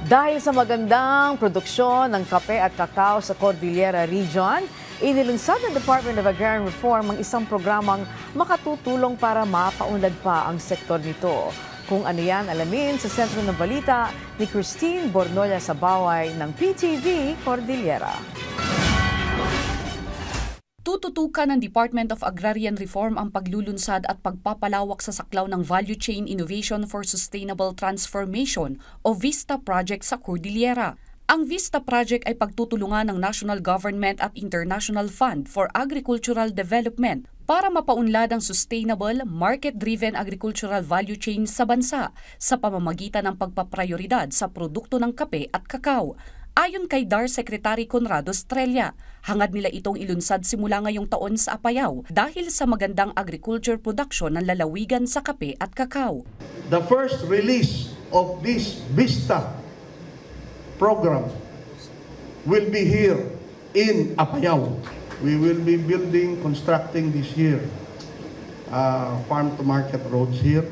Dahil sa magandang produksyon ng kape at kakao sa Cordillera Region, inilunsad ng Department of Agrarian Reform ang isang programang makatutulong para mapaunlad pa ang sektor nito. Kung ano yan, alamin sa sentro ng balita ni Christine Bornolla Sabaway ng PTV Cordillera. Tututukan ng Department of Agrarian Reform ang paglulunsad at pagpapalawak sa saklaw ng Value Chain Innovation for Sustainable Transformation o VISTA Project sa Cordillera. Ang VISTA Project ay pagtutulungan ng National Government at International Fund for Agricultural Development para mapaunlad ang sustainable, market-driven agricultural value chain sa bansa sa pamamagitan ng pagpaprioridad sa produkto ng kape at kakao. Ayon kay DAR Secretary Conrado Estrella, hangad nila itong ilunsad simula ngayong taon sa Apayao dahil sa magandang agriculture production ng lalawigan sa kape at kakao. The first release of this VISTA program will be here in Apayao. We will be constructing this year farm-to-market roads here,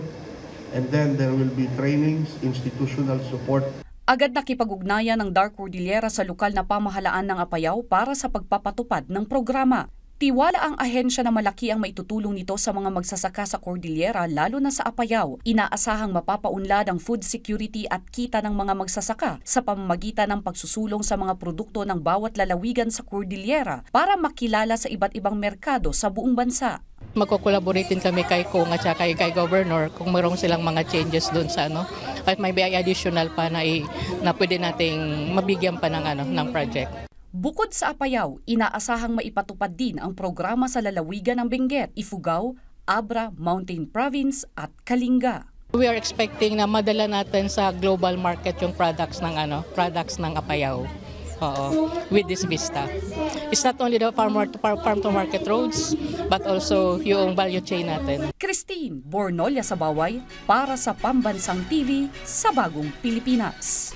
and then there will be trainings, institutional support. Agad nakipag-ugnayan ng DAR Cordillera sa lokal na pamahalaan ng Apayao para sa pagpapatupad ng programa. Tiwala ang ahensya na malaki ang maitutulong nito sa mga magsasaka sa Cordillera lalo na sa Apayao. Inaasahang mapapaunlad ang food security at kita ng mga magsasaka sa pamamagitan ng pagsusulong sa mga produkto ng bawat lalawigan sa Cordillera para makilala sa iba't ibang merkado sa buong bansa. Magko-collaborate din kami kay Kong at saka kay Governor kung mayroong silang mga changes doon sa at may additional pa na pwede nating mabigyan pa ng project. Bukod sa Apayao, inaasahang maipatupad din ang programa sa lalawigan ng Benguet, Ifugao, Abra, Mountain Province at Kalinga. We are expecting na madala natin sa global market yung products ng Apayao. With this VISTA. It's not only the farm-to-market roads, but also yung value chain natin. Christine Bornolla Sabaway para sa Pambansang TV sa Bagong Pilipinas.